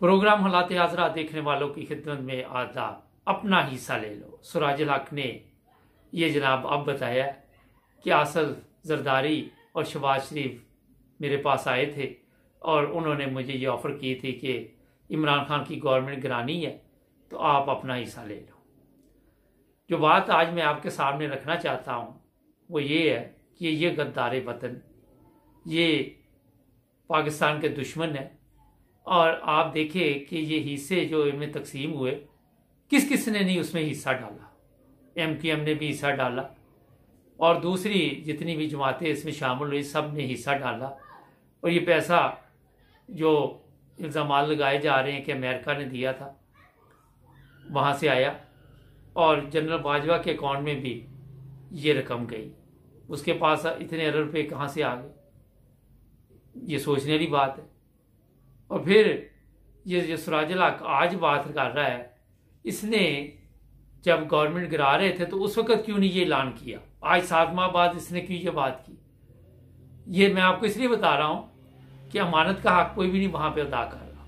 Programme हालात हाज़रा देखने वालों की खिदमत में आदाब। अपना हिस्सा ले लो। सुराजुल हक ने ये जनाब अब बताया कि आसिफ जरदारी और शहबाज शरीफ मेरे पास आए थे और उन्होंने मुझे ये ऑफ़र की थी कि इमरान खान की गवर्नमेंट गिरानी है तो आप अपना हिस्सा ले लो। जो बात आज मैं आपके सामने रखना चाहता हूँ वो ये है कि ये गद्दार वतन, ये पाकिस्तान के दुश्मन है। और आप देखें कि ये हिस्से जो इनमें तकसीम हुए, किस किस ने नहीं उसमें हिस्सा डाला। MQM ने भी हिस्सा डाला और दूसरी जितनी भी जमातें इसमें शामिल हुई सब ने हिस्सा डाला। और ये पैसा जो इल्ज़ाम लगाए जा रहे हैं कि अमेरिका ने दिया था वहाँ से आया और जनरल बाजवा के अकाउंट में भी ये रकम गई। उसके पास इतने अरब रुपये कहाँ से आ गए, ये सोचने वाली बात है। और फिर ये जो सुराजुल हक आज बात कर रहा है, इसने जब गवर्नमेंट गिरा रहे थे तो उस वक्त क्यों नहीं ये ऐलान किया? आज 7 माह बाद इसने क्यों ये बात की? ये मैं आपको इसलिए बता रहा हूं कि अमानत का हक कोई भी नहीं वहां पे अदा कर रहा।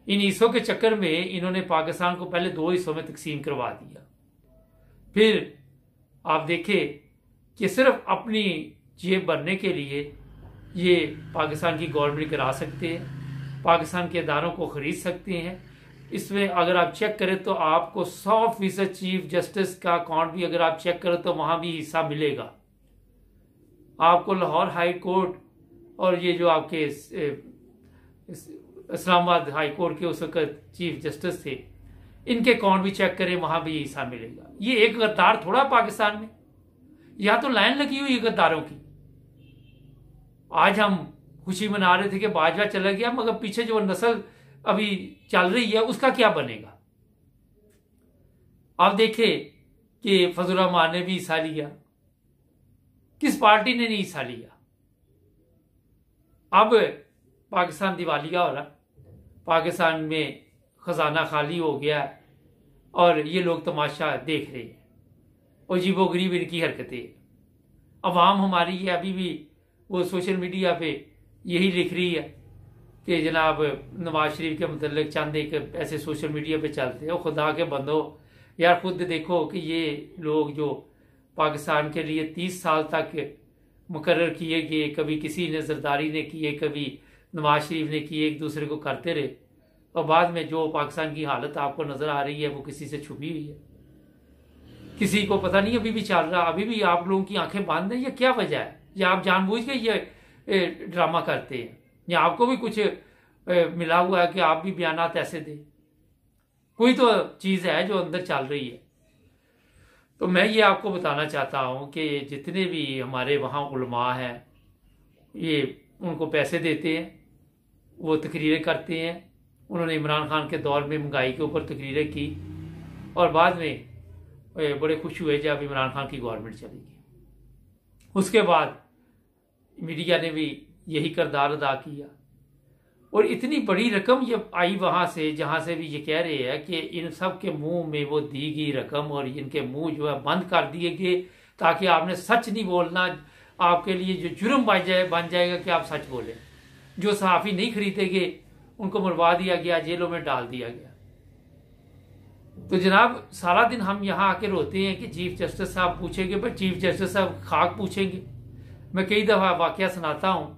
इन हिस्सों के चक्कर में इन्होंने पाकिस्तान को पहले 2 हिस्सों में तकसीम करवा दिया। फिर आप देखें कि सिर्फ अपनी जेब भरने के लिए ये पाकिस्तान की गवर्नमेंट गिरा सकते हैं, पाकिस्तान के इदारों को खरीद सकते हैं। इसमें अगर आप चेक करें तो आपको 100% चीफ जस्टिस का अकाउंट भी अगर आप चेक करें तो वहां भी हिस्सा मिलेगा आपको। लाहौर हाई कोर्ट और ये जो आपके इस्लामाबाद हाई कोर्ट के उस वक्त चीफ जस्टिस थे, इनके अकाउंट भी चेक करें, वहां भी हिस्सा मिलेगा। ये एक गद्दार थोड़ा पाकिस्तान में, यहां तो लाइन लगी हुई है गद्दारों की। आज हम खुशी मना रहे थे कि बाजवा चला गया, मगर पीछे जो नस्ल अभी चल रही है उसका क्या बनेगा? आप देखें कि फजल रहमान ने भी हिस्सा लिया, किस पार्टी ने नहीं हिस्सा लिया? अब पाकिस्तान दिवालिया हो रहा, पाकिस्तान में खजाना खाली हो गया और ये लोग तमाशा देख रहे हैं और अजीबोगरीब इनकी हरकतें। अवाम हमारी ये अभी भी वो सोशल मीडिया पे यही लिख रही है कि जनाब नवाज शरीफ के मतलब चंद एक ऐसे सोशल मीडिया पे चलते हैं। खुदा के बंदो यार, खुद देखो कि ये लोग जो पाकिस्तान के लिए 30 साल तक मुकर्रर किए गए, कभी किसी ने जरदारी ने किए, कभी नवाज शरीफ ने किए, एक दूसरे को करते रहे, और बाद में जो पाकिस्तान की हालत आपको नजर आ रही है वो किसी से छुपी हुई है, किसी को पता नहीं अभी भी चल रहा। अभी भी आप लोगों की आंखें बंद हैं, ये क्या वजह है? या आप जानबूझ के ये ड्रामा करते हैं, या आपको भी कुछ मिला हुआ है कि आप भी बयानात ऐसे दें? कोई तो चीज है जो अंदर चल रही है। तो मैं ये आपको बताना चाहता हूं कि जितने भी हमारे वहां उलमा हैं, ये उनको पैसे देते हैं, वो तकरीरें करते हैं। उन्होंने इमरान खान के दौर में महंगाई के ऊपर तकरीरें की और बाद में बड़े खुश हुए जब इमरान खान की गवर्नमेंट चलेगी। उसके बाद मीडिया ने भी यही किरदार अदा किया और इतनी बड़ी रकम ये आई वहां से जहां से भी ये कह रहे हैं कि इन सब के मुंह में वो दी गई रकम और इनके मुंह जो है बंद कर दिए गए ताकि आपने सच नहीं बोलना। आपके लिए जो जुर्म बन जाएगा कि आप सच बोले। जो सहाफी नहीं खरीदेंगे उनको मरवा दिया गया, जेलों में डाल दिया गया। तो जनाब सारा दिन हम यहाँ आके रोते हैं कि चीफ जस्टिस साहब पूछेंगे, पर चीफ जस्टिस साहब खाक पूछेंगे। मैं कई दफा वाकया सुनाता हूँ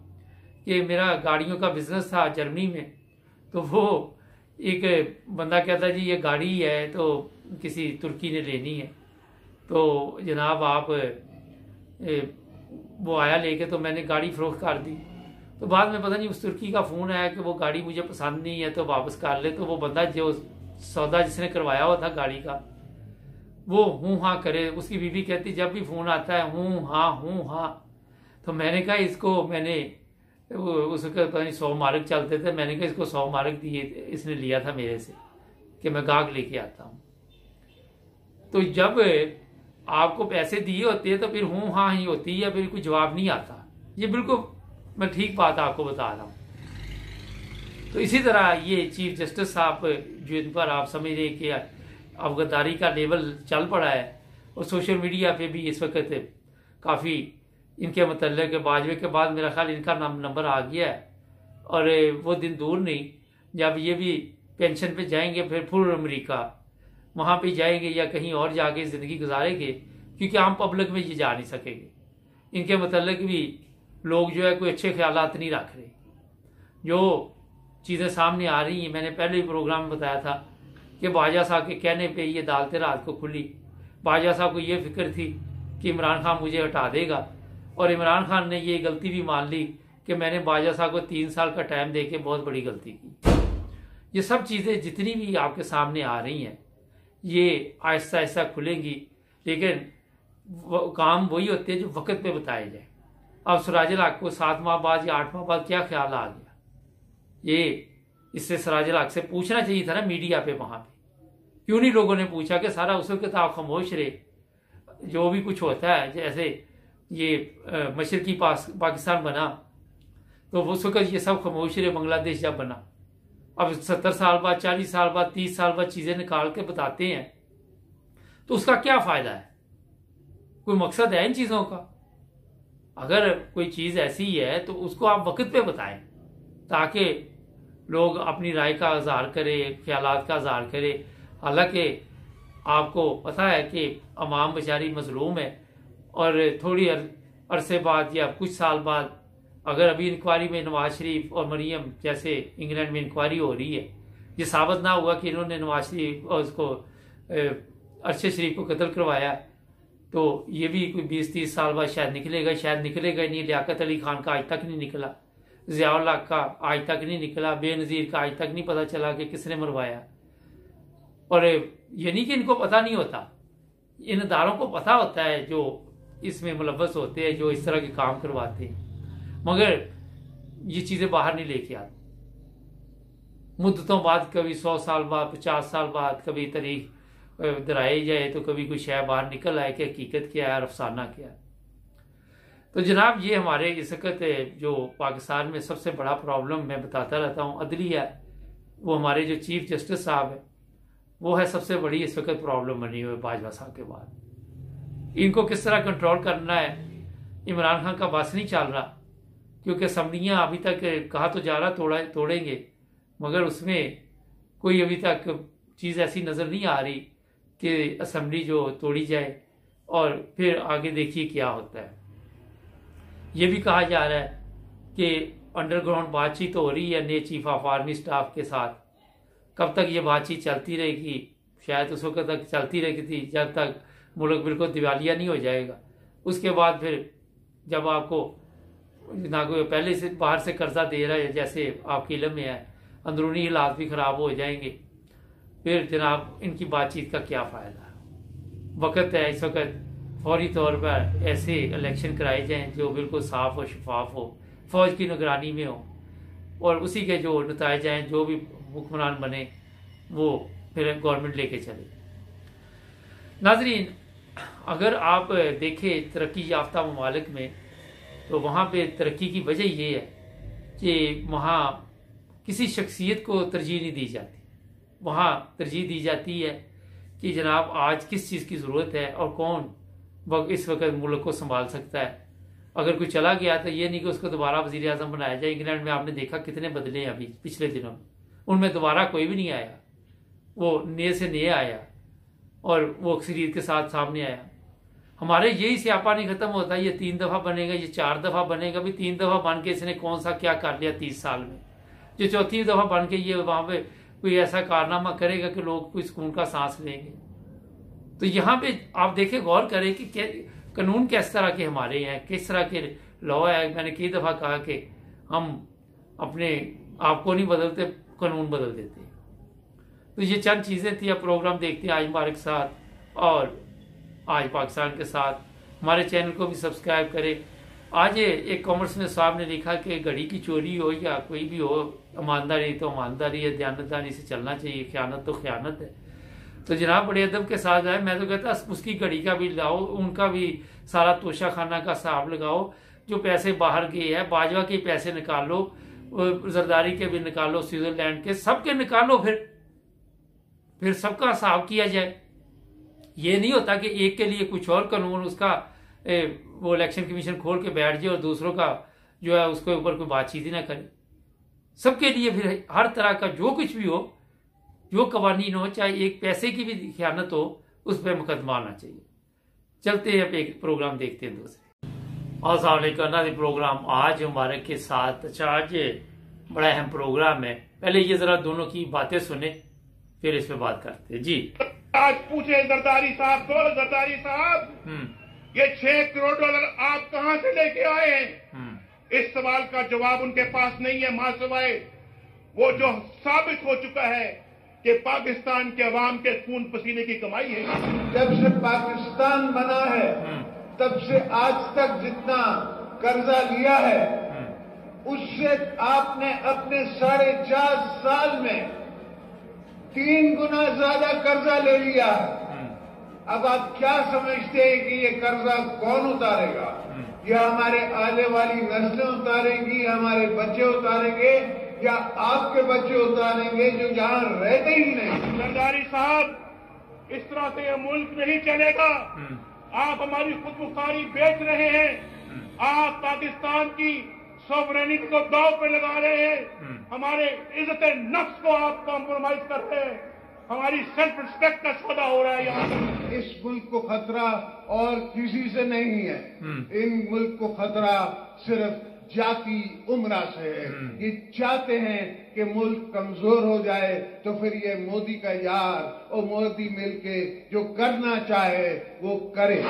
कि मेरा गाड़ियों का बिजनेस था जर्मनी में, तो वो एक बंदा कहता जी ये गाड़ी है तो किसी तुर्की ने लेनी है, तो जनाब आप वो आया लेके, तो मैंने गाड़ी फरोख्त कर दी। तो बाद में पता नहीं उस तुर्की का फोन आया कि वो गाड़ी मुझे पसंद नहीं है तो वापस कर ले। तो वो बंदा जो सौदा जिसने करवाया हुआ था गाड़ी का, वो हूँ हाँ करे। उसकी बीवी कहती जब भी फोन आता है हूँ हाँ। तो मैंने कहा इसको, मैंने उसका पता नहीं 100 मार्क चलते थे, मैंने कहा इसको 100 मार्क दिए, इसने लिया था मेरे से कि मैं गाहक लेके आता हूँ। तो जब आपको पैसे दिए होते हैं तो फिर हूँ हाँ ही होती है, फिर कोई जवाब नहीं आता। ये बिल्कुल मैं ठीक बात आपको बता रहा हूँ। तो इसी तरह ये चीफ जस्टिस साहब जो इन पर आप समझ रहे कि अब गद्दारी का लेवल चल पड़ा है और सोशल मीडिया पे भी इस वक्त काफ़ी इनके मतलब के बाजवे के बाद मेरा ख्याल इनका नंबर आ गया है और वो दिन दूर नहीं जब ये भी पेंशन पे जाएंगे फिर अमेरिका वहाँ पे जाएंगे या कहीं और जाके ज़िंदगी गुजारेंगे, क्योंकि आम पब्लिक में ये जा नहीं सकेंगे। इनके मतलब भी लोग जो है कोई अच्छे ख्यालात नहीं रख रहे। जो चीज़ें सामने आ रही हैं, मैंने पहले ही प्रोग्राम में बताया था कि बाजा साहब के कहने पे ये अदालतें रात को खुली। बाजा साहब को ये फिक्र थी कि इमरान खान मुझे हटा देगा, और इमरान खान ने ये गलती भी मान ली कि मैंने बाजा साहब को 3 साल का टाइम दे के बहुत बड़ी गलती की। ये सब चीज़ें जितनी भी आपके सामने आ रही हैं ये आहिस्ता आहिस्ता खुलेंगी, लेकिन काम वही होते हैं जो वक्त पे बताए जाए। अब सिराजुल हक को 7 माह बाद या 8 माह बाद क्या ख्याल आ गया, ये इससे सिराजुल हक से पूछना चाहिए था ना मीडिया पे। वहां पे क्यों नहीं लोगों ने पूछा कि सारा उस वक्त आप खामोश रहे। जो भी कुछ होता है, जैसे ये मशरकी पाकिस्तान बना तो उस वक्त ये सब खामोश रहे। बांग्लादेश जब बना, अब 70 साल बाद, 40 साल बाद, 30 साल बाद चीजें निकाल के बताते हैं, तो उसका क्या फायदा है? कोई मकसद है इन चीजों का? अगर कोई चीज ऐसी है तो उसको आप वक्त पे बताएं, ताकि लोग अपनी राय का इजहार करें, ख्यालात का इजहार करें। हालांकि आपको पता है कि अवाम बेचारी मजलूम है, और थोड़ी अरसे बाद या कुछ साल बाद, अगर अभी इंक्वायरी में नवाज शरीफ और मरियम जैसे इंग्लैंड में इंक्वायरी हो रही है, ये साबित ना हुआ कि इन्होंने नवाज शरीफ और उसको अरशद शरीफ को कत्ल करवाया, तो ये भी कोई 20-30 साल बाद शायद निकलेगा। शायद निकलेगा नहीं। लियाकत अली खान का आज तक नहीं निकला, ज़ियाउल हक का आज तक नहीं निकला, बेनज़ीर का आज तक नहीं पता चला कि किसने मरवाया। और ये नहीं कि इनको पता नहीं होता, इन अदारों को पता होता है जो इसमें मुलव्वस होते हैं, जो इस तरह के काम करवाते हैं, मगर ये चीज़ें बाहर नहीं लेके आते। मुद्दतों बाद, कभी 100 साल बाद, 50 साल बाद कभी तारीख दोहराई जाए तो कभी कोई शय बाहर निकल आए कि हकीकत क्या है और अफसाना क्या है। तो जनाब, ये हमारे इस वक्त जो पाकिस्तान में सबसे बड़ा प्रॉब्लम मैं बताता रहता हूँ, अदलिया, वो हमारे जो चीफ जस्टिस साहब है, वो है सबसे बड़ी इस वक्त प्रॉब्लम बनी हुई बाजवा साहब के बाद। इनको किस तरह कंट्रोल करना है, इमरान खान का बस नहीं चल रहा, क्योंकि असम्बलियाँ अभी तक कहा तो जा रहा तोड़ेंगे, मगर उसमें कोई अभी तक चीज़ ऐसी नज़र नहीं आ रही कि असम्बली जो तोड़ी जाए, और फिर आगे देखिए क्या होता है। ये भी कहा जा रहा है कि अंडरग्राउंड बातचीत हो रही है नए चीफ ऑफ आर्मी स्टाफ के साथ। कब तक ये बातचीत चलती रहेगी? शायद उस वक्त तक चलती रहेगी जब तक मुल्क बिल्कुल दिवालिया नहीं हो जाएगा। उसके बाद फिर जब आपको ना कोई पहले से बाहर से कर्जा दे रहा है, जैसे आपके इल्म में है, अंदरूनी हालात भी खराब हो जाएंगे, फिर जनाब इनकी बातचीत का क्या फ़ायदा? वक्त है इस वक्त फौरी तौर पर ऐसे इलेक्शन कराए जाएं जो बिल्कुल साफ और शफाफ हो, फौज की निगरानी में हो, और उसी के जो नताइज हैं, जो भी हुक्मरान बने वो फिर गवर्नमेंट लेके चले। नाजरीन, अगर आप देखें तरक्की याफ्ता ममालिक में, तो वहाँ पे तरक्की की वजह ये है कि वहाँ किसी शख्सियत को तरजीह नहीं दी जाती। वहाँ तरजीह दी जाती है कि जनाब आज किस चीज़ की ज़रूरत है और कौन इस वक्त मुल्क को संभाल सकता है। अगर कोई चला गया तो ये नहीं कि उसको दोबारा वज़ीर आज़म बनाया जाए। इंग्लैंड में आपने देखा कितने बदले हैं अभी पिछले दिनों में, उनमें दोबारा कोई भी नहीं आया, वो नए से नए आया और वो अक्सरियत के साथ सामने आया। हमारे यही स्यापा नहीं खत्म होता, ये 3 दफ़ा बनेगा, ये 4 दफ़ा बनेगा। भी 3 दफ़ा बन के इसने कौन सा क्या कर लिया 30 साल में, जो 4थी दफ़ा बन के ये वहाँ पे कोई ऐसा कारनामा करेगा कि लोग कोई सुकून का सांस लेंगे। तो यहाँ पे आप देखें, गौर करें कि कानून किस तरह के हमारे हैं, किस तरह के लॉ है। मैंने कई दफ़ा कहा कि हम अपने आप को नहीं बदलते, कानून बदल देते। तो ये चंद चीज़ें थी। अब प्रोग्राम देखते हैं आज मुबारक साथ और आज पाकिस्तान के साथ। हमारे चैनल को भी सब्सक्राइब करें। आज एक कॉमर्स में साहब ने लिखा कि घड़ी की चोरी हो या कोई भी हो, ईमानदारी तो ईमानदारी है, दयानतदारी से चलना चाहिए, ख़यानत तो ख़यानत है। तो जनाब बड़े अदब के साथ आए। मैं तो कहता उसकी घड़ी का भी लाओ, उनका भी सारा तोशा खाना का हिसाब लगाओ। जो पैसे बाहर गए हैं, बाजवा के पैसे निकालो, जरदारी के भी निकालो, स्विट्जरलैंड के सबके निकालो, फिर सबका हिसाब किया जाए। ये नहीं होता कि एक के लिए कुछ और कानून, उसका वो इलेक्शन कमीशन खोल के बैठ जाए और दूसरों का जो है उसके ऊपर कोई बातचीत ही ना करे। सबके लिए फिर हर तरह का जो कुछ भी हो, जो कवानीन हो, चाहे एक पैसे की भी खयानत हो, उस पर मुकदमा आना चाहिए। चलते हैं अब एक प्रोग्राम देखते हैं दूसरे। अस्सलाम वालेकुम। प्रोग्राम आज हमारे के साथ, अच्छा आज बड़ा अहम प्रोग्राम है। पहले ये जरा दोनों की बातें सुने, फिर इस पे बात करते हैं जी। आज पूछे जरदारी साहब को, जरदारी साहब ये 6 करोड़ डॉलर आप कहां से लेके आए हैं? इस सवाल का जवाब उनके पास नहीं है, मां सिवाय वो जो साबित हो चुका है कि पाकिस्तान के अवाम के खून पसीने की कमाई है। जब से पाकिस्तान बना है तब से आज तक जितना कर्जा लिया है उससे आपने अपने 4.5 साल में 3 गुना ज्यादा कर्जा ले लिया है। अब आप क्या समझते हैं कि ये कर्जा कौन उतारेगा? या हमारे आने वाली नस्लें उतारेंगी, हमारे बच्चे उतारेंगे, या आपके बच्चे उतारेंगे जो जहां रहते ही नहीं? जरदारी साहब, इस तरह से यह मुल्क नहीं चलेगा। आप हमारी खुदमुख्तारी बेच रहे हैं। आप पाकिस्तान की सॉवरेनिटी को दांव पे लगा रहे हैं। हमारे इज्जत नफ्स को आप कॉम्प्रोमाइज कर रहे हैं। हमारी सेल्फ रिस्पेक्ट का सौदा हो रहा है यहाँ पर। इस मुल्क को खतरा और किसी से नहीं है। इन मुल्क को खतरा सिर्फ जाति उम्रा से है। ये चाहते हैं कि मुल्क कमजोर हो जाए, तो फिर ये मोदी का यार और मोदी मिलके जो करना चाहे वो करे।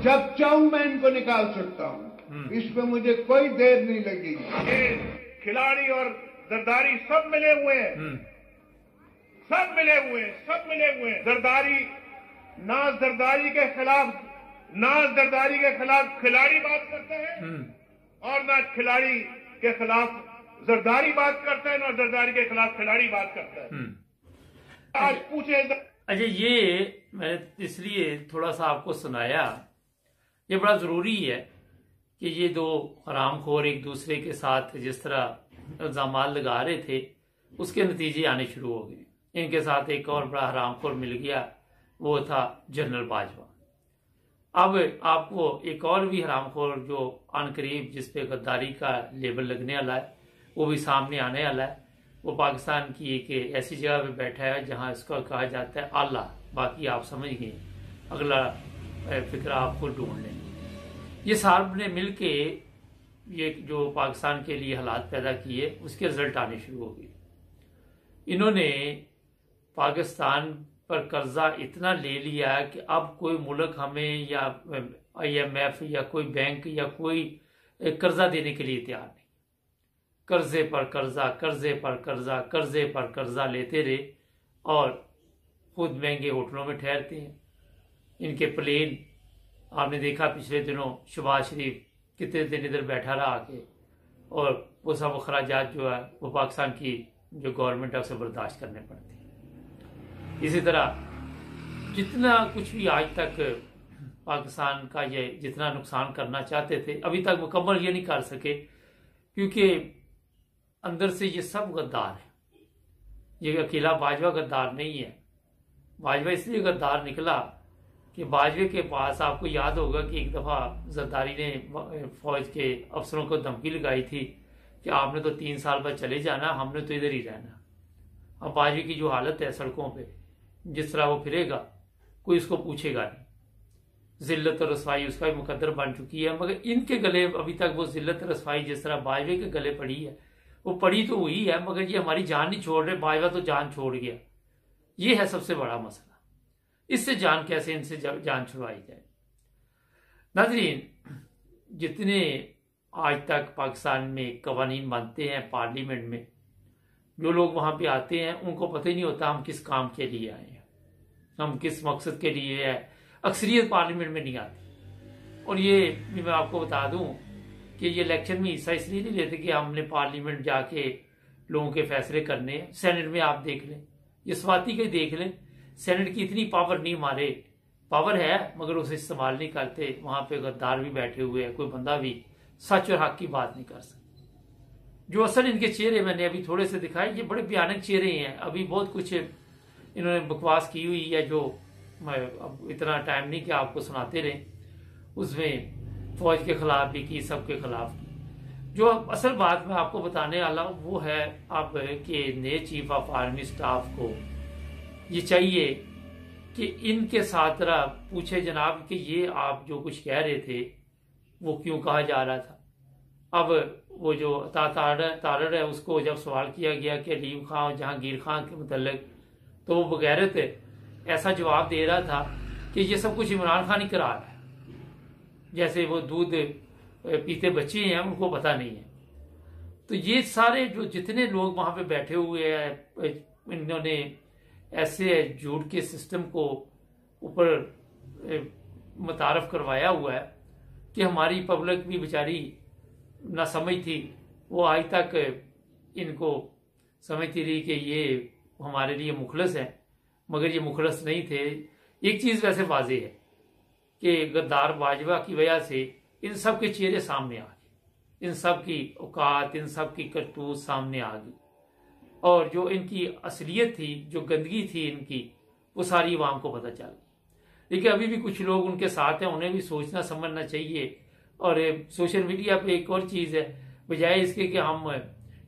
जब चाहूं मैं इनको निकाल सकता हूं, इसमें मुझे कोई देर नहीं लगेगी। ये खिलाड़ी और जरदारी सब मिले हुए हैं, सब मिले हुए हैं, सब मिले हुए हैं। जरदारी ना जरदारी के खिलाफ खिलाड़ी बात करते हैं, और ना खिलाड़ी के खिलाफ जरदारी बात करते हैं, ना जरदारी के खिलाफ खिलाड़ी बात करता है। आज पूछे अच्छा, ये मैंने इसलिए थोड़ा सा आपको सुनाया, ये बड़ा जरूरी है कि ये दो हरामखोर एक दूसरे के साथ जिस तरह इल्जाम लगा रहे थे, उसके नतीजे आने शुरू हो गए। इनके साथ एक और बड़ा हरामखोर मिल गया, वो था जनरल बाजवा। अब आपको एक और भी हरामखोर जो अनकरीब जिस पे गद्दारी का लेबल लगने वाला है, वो भी सामने आने वाला है। वो पाकिस्तान की एक ऐसी जगह पे बैठा है जहां इसका कहा जाता है आला। बाकी आप समझ गए, अगला फिक्रा आपको ढूंढ लें। ये साहब ने मिल के ये जो पाकिस्तान के लिए हालात पैदा किए, उसके रिजल्ट आने शुरू हो गए। इन्होंने पाकिस्तान पर कर्जा इतना ले लिया कि अब कोई मुल्क हमें या IMF या कोई बैंक या कोई कर्जा देने के लिए तैयार नहीं। कर्जे पर कर्जा, कर्जे पर कर्जा, कर्जे पर कर्जा लेते रहे और खुद महंगे होटलों में ठहरते हैं। इनके प्लेन आपने देखा पिछले दिनों, शहबाज शरीफ कितने दिन इधर बैठा रहा आके, और वो सब अखराजात जो है वो पाकिस्तान की जो गवर्नमेंट है उसे बर्दाश्त करने पड़ते हैं। इसी तरह जितना कुछ भी आज तक पाकिस्तान का ये जितना नुकसान करना चाहते थे, अभी तक मुकम्मल ये नहीं कर सके, क्योंकि अंदर से ये सब गद्दार है। ये अकेला बाजवा गद्दार नहीं है। बाजवा इसलिए गद्दार निकला कि बाजवे के पास, आपको याद होगा कि एक दफा जरदारी ने फौज के अफसरों को धमकी लगाई थी कि आपने तो 3 साल बाद चले जाना, हमने तो इधर ही रहना। अब बाजवे की जो हालत है सड़कों पे, जिस तरह वो फिरेगा कोई उसको पूछेगा नहीं। जिल्लत और रसवाई उसका भी मुकद्दर बन चुकी है, मगर इनके गले अभी तक वो जिल्लत रसवाई जिस तरह बाजवे के गले पड़ी है, वो पड़ी तो हुई है, मगर ये हमारी जान नहीं छोड़ रहे। बाजवा तो जान छोड़ गया। ये है सबसे बड़ा मसला। इससे जान कैसे इनसे जान छुड़वाई जाए। नाज़रीन, जितने आज तक पाकिस्तान में कवानीन बनते हैं पार्लियामेंट में, जो लोग वहां पे आते हैं उनको पता ही नहीं होता हम किस काम के लिए आए हैं, हम किस मकसद के लिए है। अक्सरियत पार्लियामेंट में नहीं आती। और ये भी मैं आपको बता दूं कि ये इलेक्शन में हिस्सा इसलिए नहीं लेते कि हमने पार्लियामेंट जाके लोगों के फैसले करने हैं। सेनेट में आप देख लें, ये स्वाति के देख लें, सेनेट की इतनी पावर नहीं, हमारे पावर है मगर उसे इस्तेमाल नहीं करते। वहां पे गद्दार भी बैठे हुए हैं, कोई बंदा भी सच और हक की बात नहीं कर सकता। जो असल इनके चेहरे मैंने अभी थोड़े से दिखाए, ये बड़े भयानक चेहरे हैं। अभी बहुत कुछ इन्होंने बकवास की हुई है, जो अब इतना टाइम नहीं कि आपको सुनाते रहे। उसमें फौज के खिलाफ भी की, सबके खिलाफ की। जो असल बात मैं आपको बताने वाला हूं वो है अब कि नए चीफ ऑफ आर्मी स्टाफ को ये चाहिए कि इनके साथ जरा पूछे जनाब कि ये आप जो कुछ कह रहे थे वो क्यों कहा जा रहा था। अब वो जो तारड़ है उसको जब सवाल किया गया कि अलीम खां और जहांगीर खां के मुतल्लिक, तो वो बगैरत ऐसा जवाब दे रहा था कि ये सब कुछ इमरान खान ही करा रहा है, जैसे वो दूध पीते बच्चे हैं उनको पता नहीं है। तो ये सारे जो जितने लोग वहां पे बैठे हुए हैं इन्होंने ऐसे झूठ के सिस्टम को ऊपर मुतारफ करवाया हुआ है कि हमारी पब्लिक भी बेचारी ना समझ थी, वो आज तक इनको समझती रही कि ये हमारे लिए मुखलस है, मगर ये मुखलस नहीं थे। एक चीज वैसे वाजे है कि गद्दार बाजवा की वजह से इन सब के चेहरे सामने आ गए, इन सब की औकात, इन सब की करतूत सामने आ गई, और जो इनकी असलियत थी, जो गंदगी थी इनकी, वो सारी आवाम को पता चल गई। लेकिन अभी भी कुछ लोग उनके साथ हैं, उन्हें भी सोचना समझना चाहिए। और सोशल मीडिया पे एक और चीज है, बजाय इसके कि हम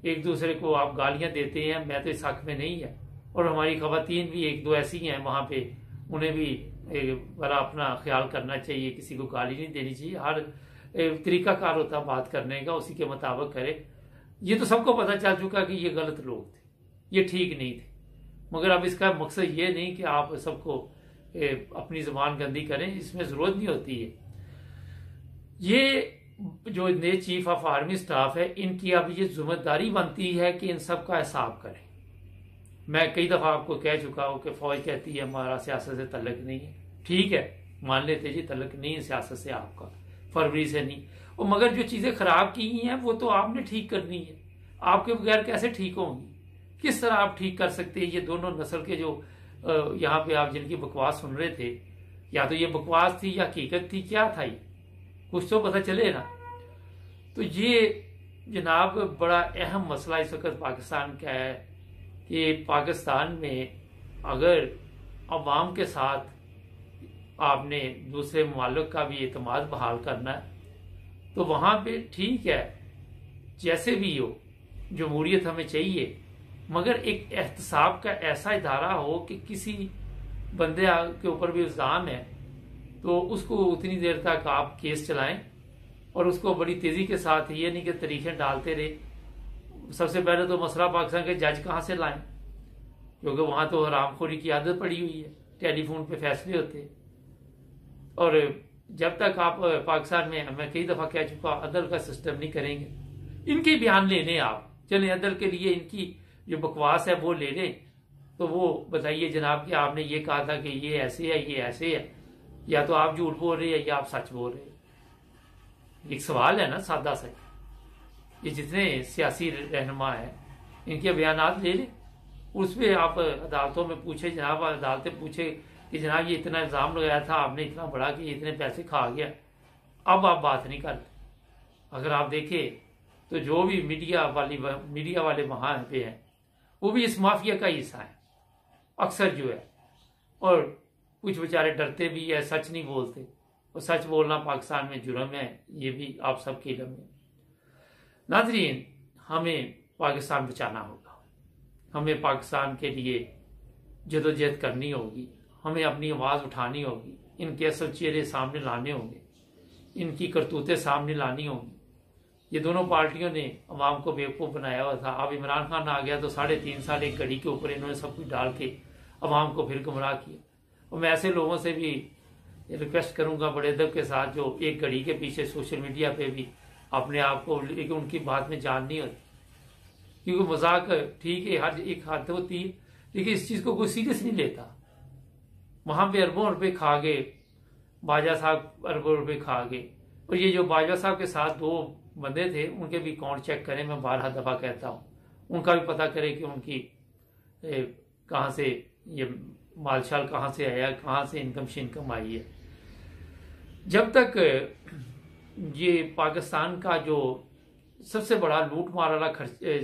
एक दूसरे को आप गालियां देते हैं, मैं तो इस हक में नहीं है, और हमारी खवातीन भी एक दो ऐसी हैं वहां पे, उन्हें भी बड़ा अपना ख्याल करना चाहिए, किसी को गाली नहीं देनी चाहिए। हर तरीकाकार होता बात करने का, उसी के मुताबिक करे। ये तो सबको पता चल चुका कि ये गलत लोग थे, ये ठीक नहीं थे, मगर अब इसका मकसद ये नहीं कि आप सबको अपनी जुबान गंदी करें, इसमें जरूरत नहीं होती है। ये जो नए चीफ ऑफ आर्मी स्टाफ है, इनकी अब ये जिम्मेदारी बनती है कि इन सब का हिसाब करें। मैं कई दफा आपको कह चुका हूं कि फौज कहती है हमारा सियासत से तल्लुक नहीं है, ठीक है मान लेते जी तल्लुक नहीं है सियासत से आपका, फरवरी से नहीं, और मगर जो चीजें खराब की हैं वो तो आपने ठीक करनी है, आपके बगैर कैसे ठीक होंगी, किस तरह आप ठीक कर सकते हैं। ये दोनों नस्ल के जो यहाँ पे आप जिनकी बकवास सुन रहे थे, या तो ये बकवास थी या हकीकत थी, क्या था ये, कुछ तो पता चले ना। तो ये जनाब बड़ा अहम मसला इस वक्त पाकिस्तान का है कि पाकिस्तान में अगर अवाम के साथ आपने दूसरे मुमालिक का भी एतमाद बहाल करना है, तो वहां पे ठीक है जैसे भी हो, जमहूरियत हमें चाहिए, मगर एक एहतसाब का ऐसा इदारा हो कि किसी बंदे के ऊपर भी इल्जाम है तो उसको उतनी देर तक आप केस चलाएं, और उसको बड़ी तेजी के साथ, ये नहीं कि तरीके डालते रहे। सबसे पहले तो मसला पाकिस्तान के जज कहां से लाएं, क्योंकि वहां तो हरामखोरी की आदत पड़ी हुई है, टेलीफोन पे फैसले होते हैं। और जब तक आप पाकिस्तान में, मैं कई दफा कह चुका, अदल का सिस्टम नहीं करेंगे, इनके बयान लेने आप चले, अदल के लिए इनकी जो बकवास है वो ले लें, तो वो बताइए जनाब कि आपने ये कहा था कि ये ऐसे है, ये ऐसे है, या तो आप झूठ बोल रहे हैं या आप सच बोल रहे हैं। एक सवाल है ना सादा सा, ये जितने सियासी रहनुमा है इनके बयान ले लें, उस पर आप अदालतों में पूछे, जनाब अदालतें पूछे कि जनाब ये इतना इल्जाम लगाया था आपने, इतना बड़ा कि इतने पैसे खा गया, अब आप बात नहीं करते। अगर आप देखें तो जो भी मीडिया वाले वहां पे हैं वो भी इस माफिया का हिस्सा है अक्सर जो है, और कुछ बेचारे डरते भी है, सच नहीं बोलते, और सच बोलना पाकिस्तान में जुर्म है, ये भी आप सबके इल्म में। नाज़रीन, हमें पाकिस्तान बचाना होगा, हमें पाकिस्तान के लिए जदोजहद करनी होगी, हमें अपनी आवाज उठानी होगी, इनके असल चेहरे सामने लाने होंगे, इनकी करतूतें सामने लानी होंगी। ये दोनों पार्टियों ने अवाम को बेवकूफ बनाया हुआ था। अब इमरान खान आ गया तो 3.5 साल एक घड़ी के ऊपर इन्होंने सब कुछ डाल के अवाम को फिर गुमराह किया। और मैं ऐसे लोगों से भी रिक्वेस्ट करूंगा बड़े अदब के साथ, जो एक घड़ी के पीछे सोशल मीडिया पे भी अपने आप को, लेकिन उनकी बात में जान नहीं होती, क्योंकि मजाक ठीक है हर एक हद होती है, लेकिन इस चीज को कोई सीरियस नहीं लेता। वहां पे अरबों रुपए खा गए, बाजा साहब अरबों रुपए खा गए, और ये जो बाजा साहब के साथ 2 बंदे थे उनके भी अकाउंट चेक करें, मैं 12 दफा कहता हूं, उनका भी पता करें कि उनकी कहां से ये मालशाल कहां से आया, कहां से इनकम आई है। जब तक ये पाकिस्तान का जो सबसे बड़ा लूट मार वाला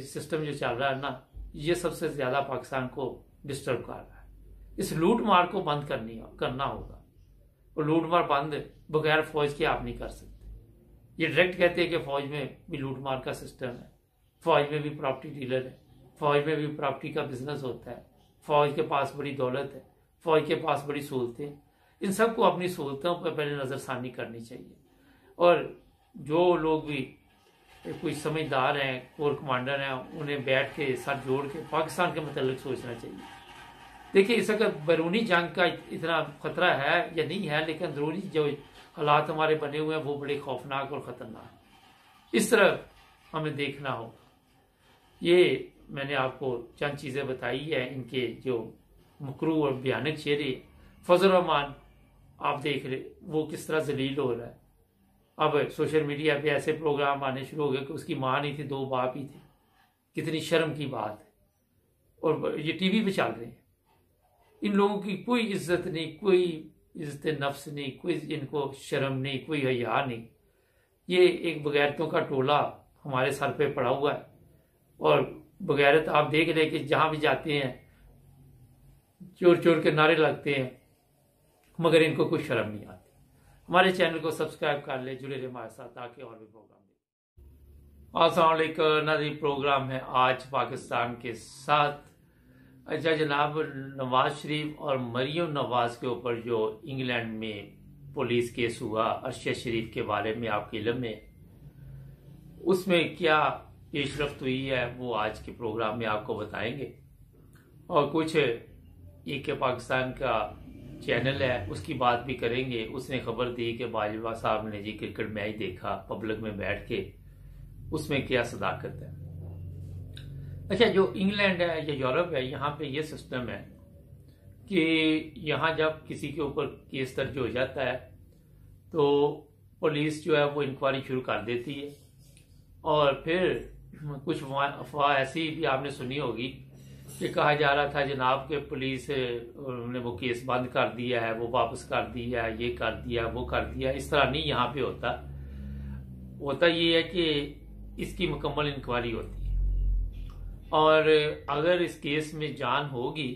सिस्टम जो चल रहा है ना, ये सबसे ज्यादा पाकिस्तान को डिस्टर्ब कर रहा है। इस लूट मार को बंद करना होगा, और लूट मार बंद बगैर फौज के आप नहीं कर सकते। ये डायरेक्ट कहते हैं कि फौज में भी लूटमार का सिस्टम है, फौज में भी प्रॉपर्टी डीलर है, फौज में भी प्रॉपर्टी का बिजनेस होता है, फौज के पास बड़ी दौलत है, फौज के पास बड़ी सहूलतें। इन सबको अपनी सहूलतों पर पहले नज़रसानी करनी चाहिए। और जो लोग भी कोई समझदार हैं, कोर कमांडर हैं, उन्हें बैठ के साथ जोड़ के पाकिस्तान के मतलब सोचना चाहिए। देखिए, इस वक्त बैरूनी जंग का इतना खतरा है या नहीं है, लेकिन अंदरूनी जो हालात हमारे बने हुए हैं वो बड़े खौफनाक और ख़तरनाक। इस तरह हमें देखना हो। ये मैंने आपको चंद चीज़ें बताई है, इनके जो मकरू और भयानक चेहरे। फजल रहमान आप देख रहे वो किस तरह जलील हो रहा है। अब सोशल मीडिया पे ऐसे प्रोग्राम आने शुरू हो गए कि उसकी माँ नहीं थी, 2 बाप ही थे। कितनी शर्म की बात है। और ये टीवी पे चल रहे हैं। इन लोगों की कोई इज्जत नहीं, कोई इज्जत नफ्स नहीं, कोई इनको शर्म नहीं, कोई हया नहीं। ये एक बगैरतों का टोला हमारे सर पे पड़ा हुआ है। और बगैरत आप देख रहे कि जहां भी जाते हैं चोर चोर के नारे लगते हैं, मगर इनको कोई शर्म नहीं आती। हमारे चैनल को सब्सक्राइब कर ले, जुड़े रहे हमारे साथ ताकि और भी प्रोग्राम देखें। अस्सलाम वालेकुम नाज़रीन, प्रोग्राम है आज पाकिस्तान के साथ। अच्छा जनाब, नवाज शरीफ और मरियम नवाज के ऊपर जो इंग्लैंड में पुलिस केस हुआ अरशद शरीफ के बारे में आपके इल्म में, उसमें क्या पेशरफ्त हुई है वो आज के प्रोग्राम में आपको बताएंगे। और कुछ एक पाकिस्तान का चैनल है उसकी बात भी करेंगे। उसने खबर दी कि बाजवा साहब ने जी क्रिकेट मैच देखा पब्लिक में बैठ के, उसमें क्या सदाकत है। अच्छा, जो इंग्लैंड है या यूरोप है, यहाँ पे ये सिस्टम है कि यहाँ जब किसी के ऊपर केस दर्ज हो जाता है तो पुलिस जो है वो इंक्वायरी शुरू कर देती है। और फिर कुछ अफवाह ऐसी भी आपने सुनी होगी कि कहा जा रहा था जनाब के पुलिस ने वो केस बंद कर दिया है, वो वापस कर दिया, ये कर दिया, वो कर दिया। इस तरह नहीं यहाँ पे होता ये है कि इसकी मुकम्मल इंक्वायरी होती है। और अगर इस केस में जान होगी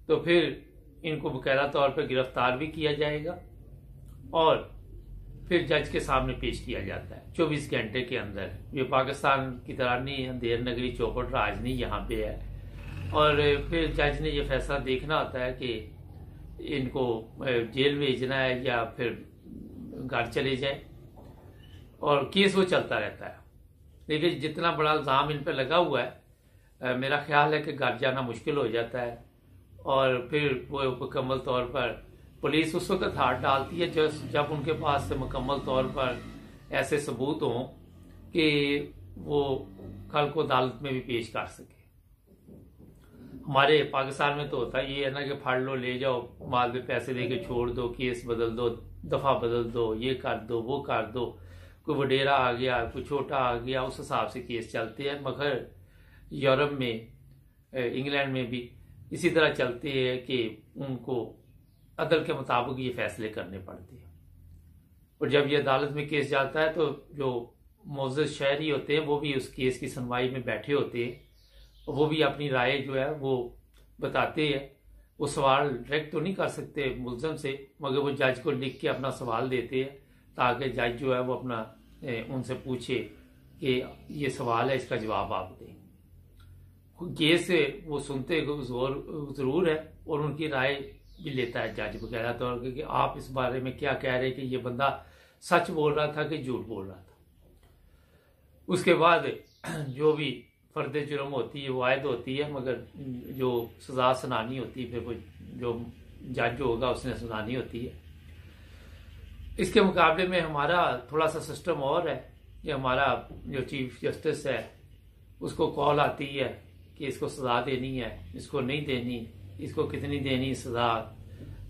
तो फिर इनको बाकायदा तौर पर गिरफ्तार भी किया जाएगा और फिर जज के सामने पेश किया जाता है 24 घंटे के अंदर। ये पाकिस्तान की तरह नहीं, अंधेर नगरी चौपट राज नहीं यहाँ पे है। और फिर जज ने ये फैसला देखना होता है कि इनको जेल भेजना है या फिर घर चले जाए, और केस वो चलता रहता है। लेकिन जितना बड़ा इल्जाम इन पर लगा हुआ है, मेरा ख्याल है कि घर जाना मुश्किल हो जाता है। और फिर वो मुकम्मल तौर पर पुलिस उस वक्त हाथ डालती है जब उनके पास मुकम्मल तौर पर ऐसे सबूत हों कि वो कल को अदालत में भी पेश कर सके। हमारे पाकिस्तान में तो होता ये है ना कि फाड़ लो, ले जाओ, बाद में पैसे दे के छोड़ दो, केस बदल दो, दफा बदल दो, ये कर दो, वो कर दो। कोई वडेरा आ गया, कोई छोटा आ गया, उस हिसाब से केस चलते हैं। मगर यूरोप में, इंग्लैंड में भी इसी तरह चलते हैं कि उनको अदल के मुताबिक ये फैसले करने पड़ते हैं। और जब ये अदालत में केस जाता है तो जो मोअज़्ज़ज़ शहरी होते हैं वो भी उस केस की सुनवाई में बैठे होते हैं। वो भी अपनी राय जो है वो बताते हैं। वो सवाल डायरेक्ट तो नहीं कर सकते मुल्ज़म से, मगर वो जज को लिख के अपना सवाल देते हैं ताकि जज जो है वो अपना उनसे पूछे कि ये सवाल है, इसका जवाब आप दें। केस वो सुनते ज़रूर है और उनकी राय भी लेता है जज बकायदा तौर पर कि आप इस बारे में क्या कह रहे हैं कि ये बंदा सच बोल रहा था कि झूठ बोल रहा था। उसके बाद जो भी फर्द जुर्म होती है वो आयद होती है, मगर जो सजा सुनानी होती है फिर वो जो जज होगा उसने सुनानी होती है। इसके मुकाबले में हमारा थोड़ा सा सिस्टम और है कि हमारा जो चीफ जस्टिस है उसको कॉल आती है कि इसको सजा देनी है, इसको नहीं देनी, इसको कितनी देनी सजा,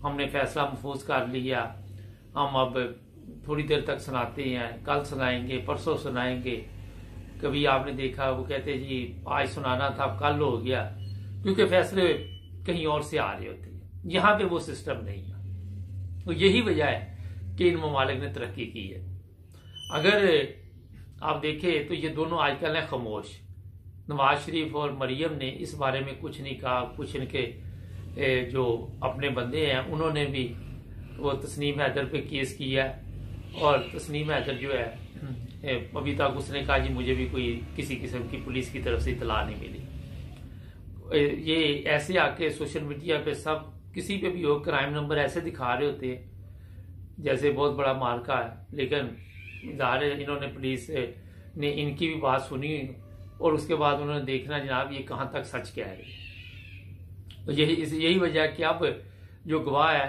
हमने फैसला महफूज कर लिया, हम अब थोड़ी देर तक सुनाते हैं, कल सुनाएंगे, परसों सुनाएंगे। कभी आपने देखा वो कहते जी आज सुनाना था कल हो गया, क्योंकि फैसले कहीं और से आ रहे होते हैं। यहाँ पे वो सिस्टम नहीं है। तो यही वजह है कि इन ममालिक ने तरक्की की है। अगर आप देखें तो ये दोनों आजकल हैं खामोश। नवाज शरीफ और मरियम ने इस बारे में कुछ नहीं कहा। कुछ इनके जो अपने बंदे हैं उन्होंने भी वो तस्नीम हैदर पे केस किया और तस्नीम हैदर जो है अभी तक उसने कहा जी मुझे भी कोई किसी किस्म की पुलिस की तरफ से इतला नहीं मिली। ये ऐसे आके सोशल मीडिया पे सब किसी पे भी हो क्राइम नंबर ऐसे दिखा रहे होते हैं जैसे बहुत बड़ा मार्का है, लेकिन ज़ाहिर है इन्होंने पुलिस ने इनकी भी बात सुनी और उसके बाद उन्होंने देखना जनाब ये कहाँ तक सच कह रहे हैं। तो यही वजह कि अब जो गवाह है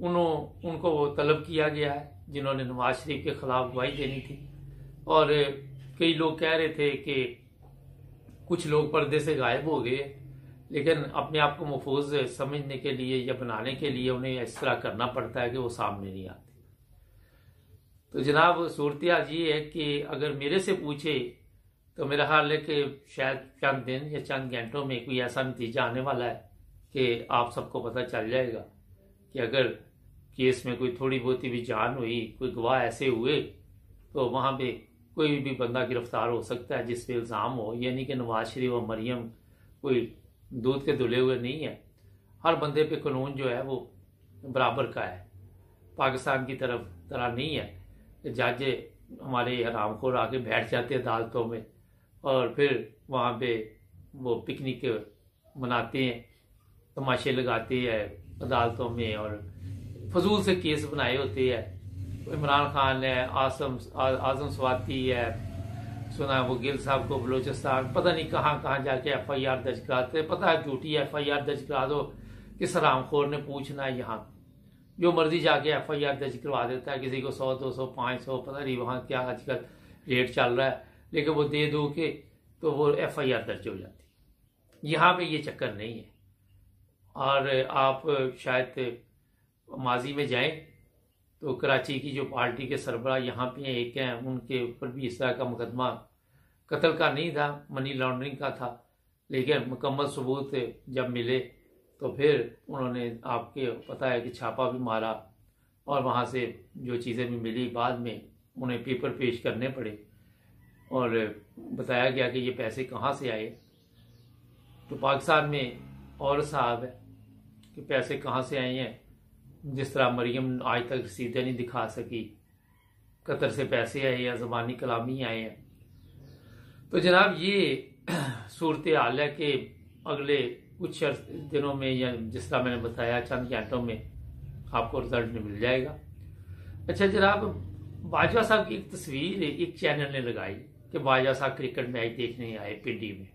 उनको वो तलब किया गया है जिन्होंने नवाज शरीफ के खिलाफ गवाही देनी थी। और कई लोग कह रहे थे कि कुछ लोग पर्दे से गायब हो गए, लेकिन अपने आप को महफूज समझने के लिए या बनाने के लिए उन्हें इस तरह करना पड़ता है कि वो सामने नहीं आते। तो जनाब सूरत ये है कि अगर मेरे से पूछे तो मेरा ख्याल है कि शायद चंद दिन या चंद घंटों में कोई ऐसा नतीजा आने वाला है कि आप सबको पता चल जाएगा कि अगर केस में कोई थोड़ी बहुत भी जान हुई, कोई गवाह ऐसे हुए, तो वहाँ पे कोई भी बंदा गिरफ्तार हो सकता है जिस पे इल्ज़ाम हो। यानी कि नवाज शरीफ और मरियम कोई दूध के धुले हुए नहीं है। हर बंदे पे कानून जो है वो बराबर का है, पाकिस्तान की तरह नहीं है। जज हमारे हरामखोर आके बैठ जाते हैं अदालतों में और फिर वहाँ पे वो पिकनिक मनाते हैं, तमाशे लगाते हैं अदालतों में और फजूल से केस बनाए होते हैं। इमरान खान है, आजम स्वाति है, सुना वो गिल साहब को बलोचिस्तान पता नहीं कहाँ जाके FIR दर्ज कराते, पता है झूठी FIR दर्ज करा दो, किस हरामखोर ने पूछना है। यहाँ जो मर्जी जाके FIR दर्ज करवा देता है, किसी को 100 200 500 पता नहीं वहाँ क्या आजकल रेट चल रहा है, लेकिन वो दे दो के तो वो FIR दर्ज हो जाती है। यहाँ पे ये चक्कर नहीं है। और आप शायद माजी में जाएं तो कराची की जो पार्टी के सरबराह यहाँ पे एक हैं, उनके ऊपर भी इस तरह का मुकदमा कत्ल का नहीं था, मनी लॉन्ड्रिंग का था, लेकिन मुकम्मल सबूत जब मिले तो फिर उन्होंने आपके पता है कि छापा भी मारा और वहाँ से जो चीज़ें भी मिली बाद में उन्हें पेपर पेश करने पड़े और बताया गया कि ये पैसे कहाँ से आए। तो पाकिस्तान में और साहब है कि पैसे कहाँ से आए हैं। जिस तरह मरियम आज तक रसीदें नहीं दिखा सकी, कतर से पैसे आए या ज़बानी कलामी आए हैं। तो जनाब ये सूरत हाल है कि अगले कुछ दिनों में या जिस तरह मैंने बताया चंद घंटों में आपको रिजल्ट मिल जाएगा। अच्छा जनाब, बाजवा साहब की एक तस्वीर एक चैनल ने लगाई कि बाजवा साहब क्रिकेट मैच देखने आए पिंडी में।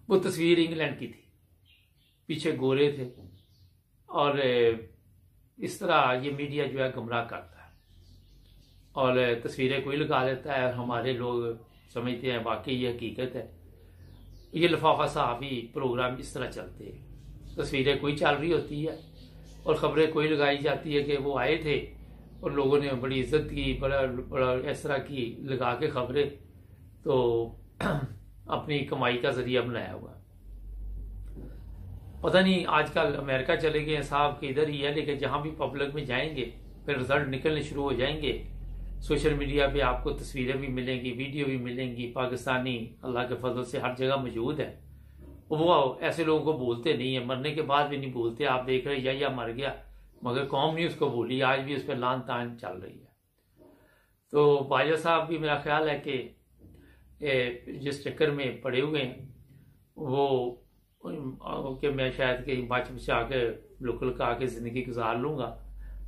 वो तस्वीर इंग्लैंड की थी, पीछे गोरे थे और इस तरह ये मीडिया जो है गुमराह करता है और तस्वीरें कोई लगा देता है। हमारे लोग समझते हैं वाकई ये हकीकत है। ये लिफाफा सहाफ़ी प्रोग्राम इस तरह चलते हैं, तस्वीरें कोई चल रही होती है और ख़बरें कोई लगाई जाती है कि वो आए थे और लोगों ने बड़ी इज्जत की, बड़ा इस तरह की लगा के खबरें तो अपनी कमाई का जरिया बनाया हुआ। पता नहीं आजकल अमेरिका चले गए साहब कि इधर ही है, लेकिन जहां भी पब्लिक में जाएंगे फिर रिजल्ट निकलने शुरू हो जाएंगे। सोशल मीडिया पे आपको तस्वीरें भी मिलेंगी, वीडियो भी मिलेंगी, पाकिस्तानी अल्लाह के फजल से हर जगह मौजूद है। वो ऐसे लोगों को बोलते नहीं है, मरने के बाद भी नहीं बोलते। आप देख रहे या मर गया, मगर कौम नहीं उसको बोली, आज भी उस पर लान तान चल रही है। तो बाजा साहब भी मेरा ख्याल है कि जिस चक्कर में पड़े हुए हैं वो कि मैं शायद कहीं बच बचा के लोकल का आके ज़िंदगी गुजार लूँगा,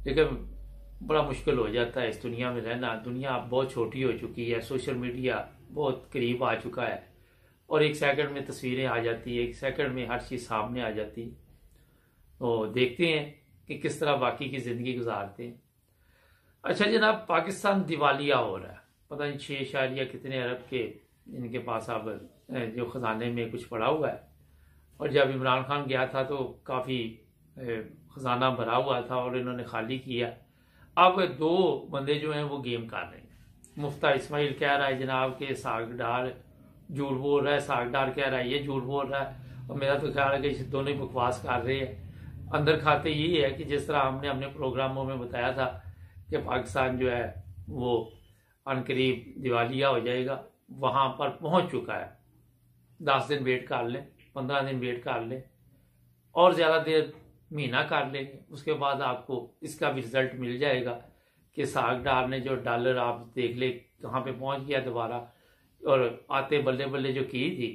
लेकिन बड़ा मुश्किल हो जाता है इस दुनिया में रहना। दुनिया बहुत छोटी हो चुकी है, सोशल मीडिया बहुत करीब आ चुका है और एक सेकंड में तस्वीरें आ जाती है, एक सेकंड में हर चीज़ सामने आ जाती है। तो देखते हैं कि किस तरह बाकी की ज़िंदगी गुजारते हैं। अच्छा जनाब, पाकिस्तान दिवालिया हो रहा है, पता नहीं 6 या कितने अरब के इनके पास अब जो ख़जाने में कुछ पड़ा हुआ है। और जब इमरान खान गया था तो काफ़ी ख़जाना भरा हुआ था और इन्होंने खाली किया। अब 2 बंदे जो हैं वो गेम कर रहे हैं। मुफ्ता इस्माइल कह रहा है जनाब के सागडार झूठ बोल रहा है, सागडार कह रहा है ये झूठ बोल रहा है, और मेरा तो ख्याल है कि दोनों ही बकवास कर रहे हैं। अंदर खाते ये है कि जिस तरह हमने अपने प्रोग्रामों में बताया था कि पाकिस्तान जो है वो अनकरीब दिवालिया हो जाएगा, वहाँ पर पहुँच चुका है। 10 दिन वेट कर लें, 15 दिन वेट कर लें और ज़्यादा देर महीना कर लेंगे, उसके बाद आपको इसका भी रिजल्ट मिल जाएगा कि साग डार ने जो डॉलर आप देख ले कहाँ पे पहुंच गया दोबारा, और आते बल्ले बल्ले जो की थी।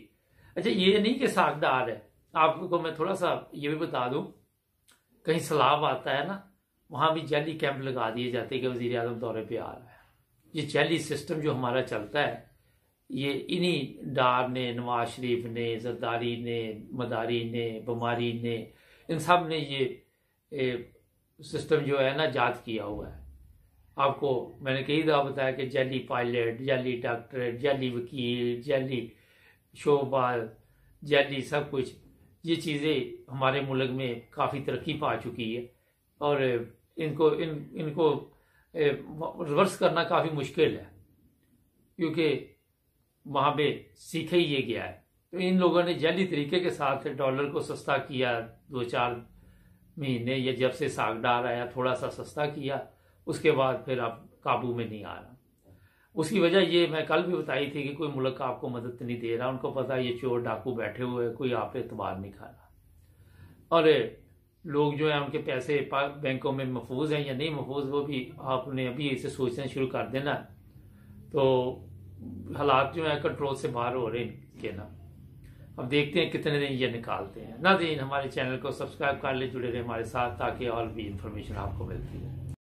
अच्छा, ये नहीं कि साग डार है, आपको मैं थोड़ा सा ये भी बता दूं, कहीं सैलाब आता है ना, वहां भी जैली कैंप लगा दिए जाते हैं कि वजीर आजम दौरे पे आ रहा है। ये जैली सिस्टम जो हमारा चलता है, ये इन्हीं डार ने, नवाज शरीफ ने, जरदारी ने, मदारी ने, बमारी ने, इन सब ने ये सिस्टम जो है ना जात किया हुआ है। आपको मैंने कई दफा बताया कि जैली पायलट, जैली डॉक्टर, जैली वकील, जैली शोबाज, जैली सब कुछ, ये चीज़ें हमारे मुल्क में काफ़ी तरक्की पा चुकी है, और इनको रिवर्स करना काफ़ी मुश्किल है, क्योंकि वहाँ पे सीखे ही ये गया है। तो इन लोगों ने जैली तरीके के साथ डॉलर को सस्ता किया, 2-4 महीने, या जब से साग डार आया थोड़ा सा सस्ता किया, उसके बाद फिर अब काबू में नहीं आ रहा। उसकी वजह ये मैं कल भी बताई थी कि कोई मुल्क आपको मदद नहीं दे रहा, उनको पता है ये चोर डाकू बैठे हुए, कोई आप पे एतबार नहीं खा रहा, और लोग जो है उनके पैसे बैंकों में महफूज हैं या नहीं महफूज, वो भी आपने अभी इसे सोचना शुरू कर देना। तो हालात जो है कंट्रोल से बाहर हो रहे हैं ना। अब देखते हैं कितने दिन ये निकालते हैं। ना दिन हमारे चैनल को सब्सक्राइब कर ले, जुड़े रहे हमारे साथ, ताकि और भी इंफॉर्मेशन आपको मिलती है।